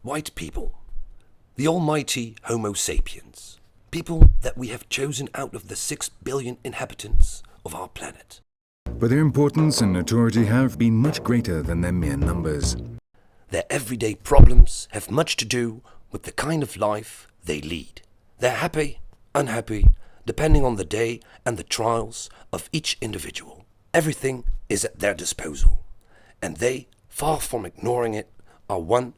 White people, the almighty Homo sapiens, people that we have chosen out of the 6 billion inhabitants of our planet. But their importance and notoriety have been much greater than their mere numbers. Their everyday problems have much to do with the kind of life they lead. They're happy, unhappy, depending on the day and the trials of each individual. Everything is at their disposal, and they, far from ignoring it, are one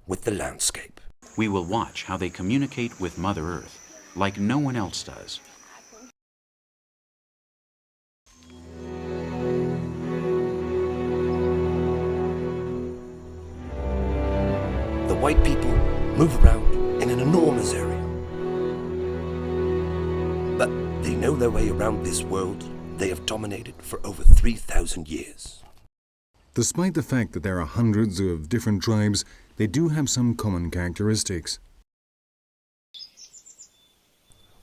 with the landscape. We will watch how they communicate with Mother Earth like no one else does. The white people move around in an enormous area. But they know their way around this world they have dominated for over 3,000 years. Despite the fact that there are hundreds of different tribes, they do have some common characteristics.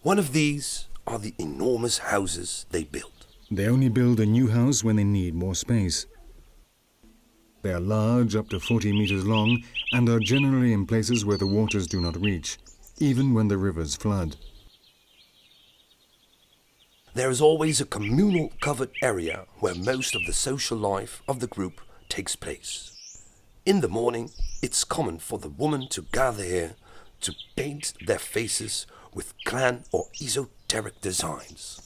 One of these are the enormous houses they build. They only build a new house when they need more space. They are large, up to 40 meters long, and are generally in places where the waters do not reach, even when the rivers flood. There is always a communal covered area where most of the social life of the group takes place. In the morning, it's common for the women to gather here to paint their faces with clan or esoteric designs.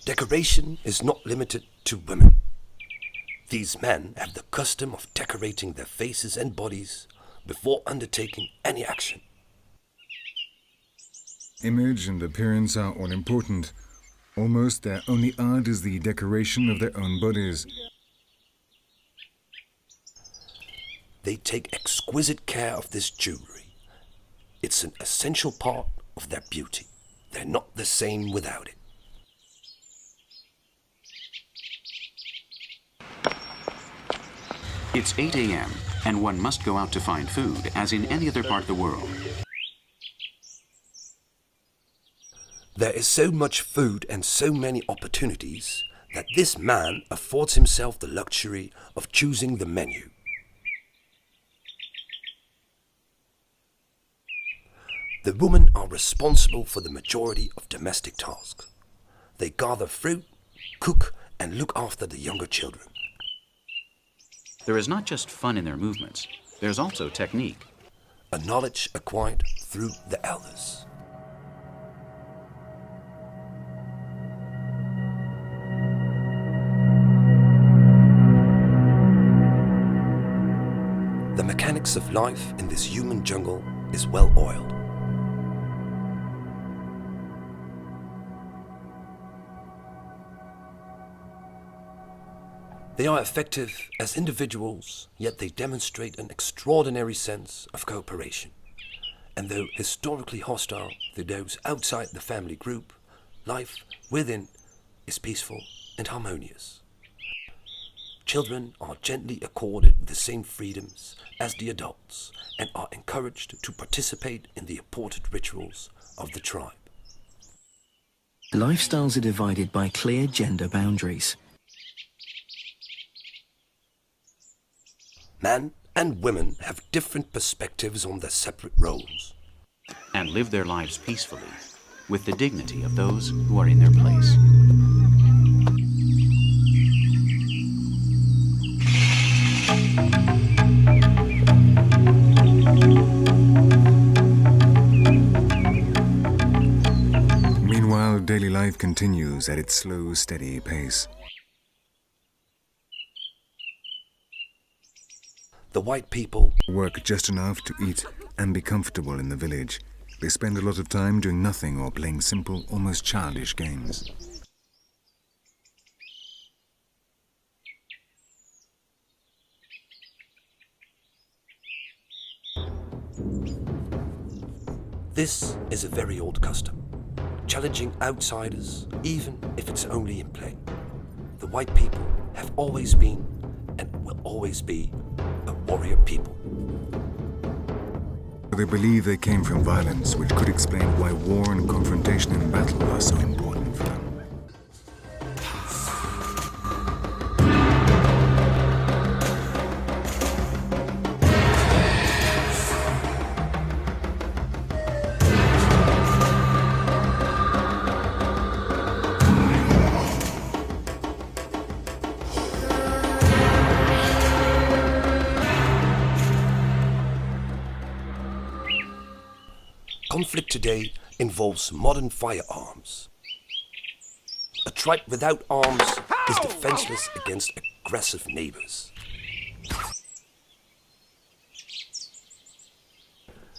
Decoration is not limited to women. These men have the custom of decorating their faces and bodies before undertaking any action. Image and appearance are all important. Almost their only art is the decoration of their own bodies. They take exquisite care of this jewelry. It's an essential part of their beauty. They're not the same without it. It's 8 a.m. and one must go out to find food as in any other part of the world. There is so much food and so many opportunities that this man affords himself the luxury of choosing the menu. The women are responsible for the majority of domestic tasks. They gather fruit, cook, and look after the younger children. There is not just fun in their movements, there's also technique. A knowledge acquired through the elders. The mechanics of life in this human jungle is well oiled. They are effective as individuals, yet they demonstrate an extraordinary sense of cooperation. And though historically hostile to those outside the family group, life within is peaceful and harmonious. Children are gently accorded the same freedoms as the adults and are encouraged to participate in the important rituals of the tribe. Lifestyles are divided by clear gender boundaries. Men and women have different perspectives on their separate roles. And live their lives peacefully, with the dignity of those who are in their place. Meanwhile, daily life continues at its slow, steady pace. The white people Work just enough to eat and be comfortable in the village. They spend a lot of time doing nothing or playing simple, almost childish games. This is a very old custom, challenging outsiders even if it's only in play. The white people have always been and will always be a warrior people. They believe they came from violence, which could explain why war and confrontation in battle are so important for them. conflict today involves modern firearms. A tribe without arms is defenseless against aggressive neighbors.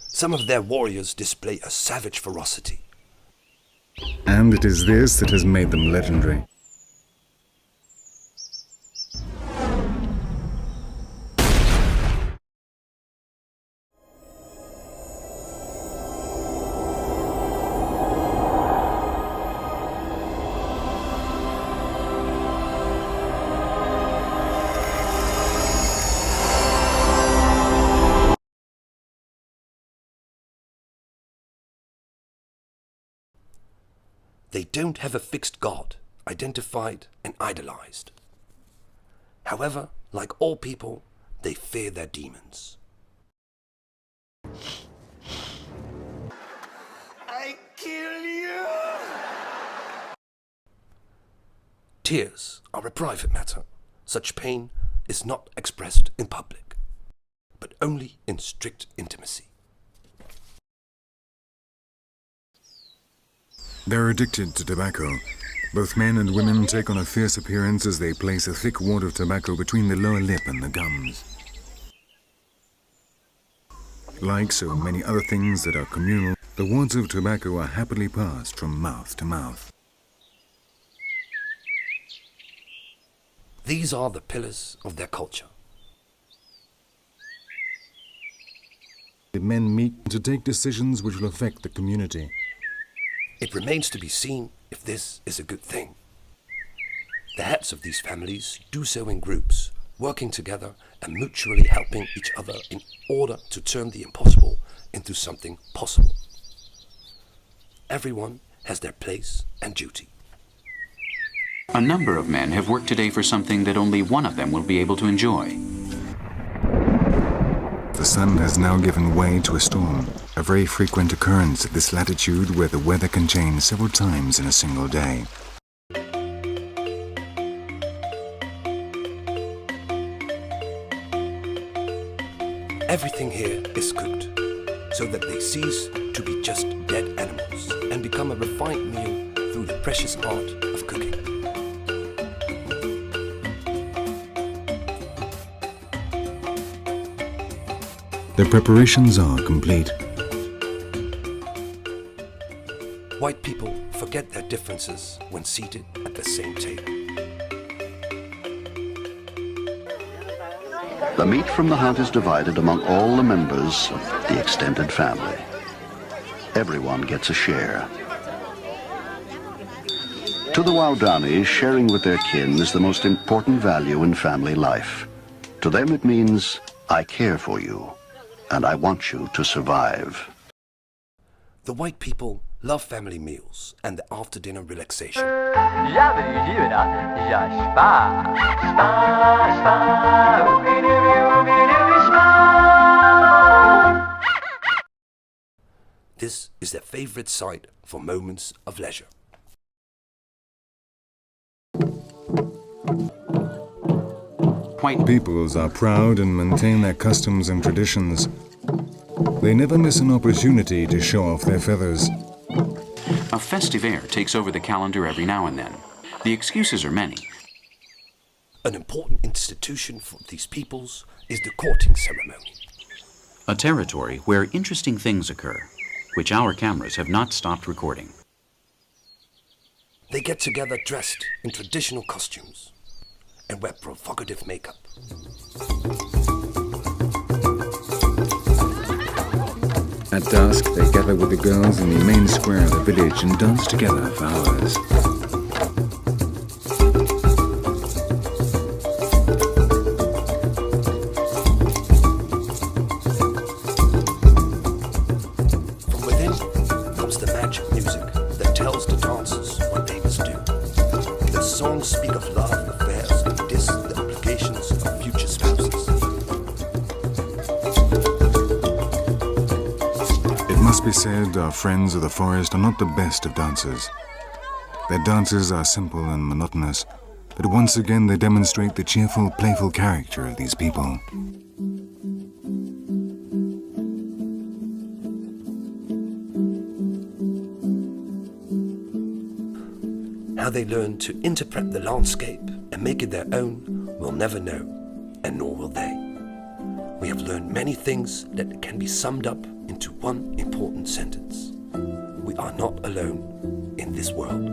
Some of their warriors display a savage ferocity. And it is this that has made them legendary. They don't have a fixed god, identified and idolized. However, like all people, they fear their demons. I kill you! Tears are a private matter. Such pain is not expressed in public, but only in strict intimacy. They're addicted to tobacco. Both men and women take on a fierce appearance as they place a thick wad of tobacco between the lower lip and the gums. Like so many other things that are communal, the wads of tobacco are happily passed from mouth to mouth. These are the pillars of their culture. The men meet to take decisions which will affect the community. It remains to be seen if this is a good thing. The heads of these families do so in groups, working together and mutually helping each other in order to turn the impossible into something possible. Everyone has their place and duty. A number of men have worked today for something that only one of them will be able to enjoy. The sun has now given way to a storm, a very frequent occurrence at this latitude where the weather can change several times in a single day. Everything here is cooked, so that they cease to be just dead animals and become a refined meal through the precious art of cooking. The preparations are complete. White people forget their differences when seated at the same table. The meat from the hunt is divided among all the members of the extended family. Everyone gets a share. To the Waodani, sharing with their kin is the most important value in family life. To them it means, I care for you, and I want you to survive. The white people love family meals and the after-dinner relaxation. This is their favorite site for moments of leisure. White Peoples are proud and maintain their customs and traditions. They never miss an opportunity to show off their feathers. A festive air takes over the calendar every now and then. The excuses are many. An important institution for these peoples is the courting ceremony. A territory where interesting things occur, which our cameras have not stopped recording. They get together dressed in traditional costumes and wear provocative makeup. At dusk, they gather with the girls in the main square of the village and dance together for hours. From within comes the magic music that tells the dancers what they must do. The songs speak of love, affairs, and diss the obligations of future spouses. It must be said our friends of the forest are not the best of dancers. Their dances are simple and monotonous, but once again they demonstrate the cheerful, playful character of these people. they learn to interpret the landscape and make it their own, we'll never know, and nor will they. We have learned many things that can be summed up into one important sentence. We are not alone in this world.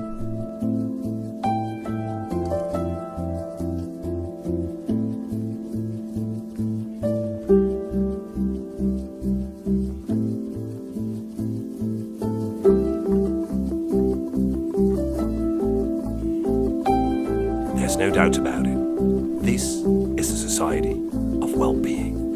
There's no doubt about it. This is a society of well-being.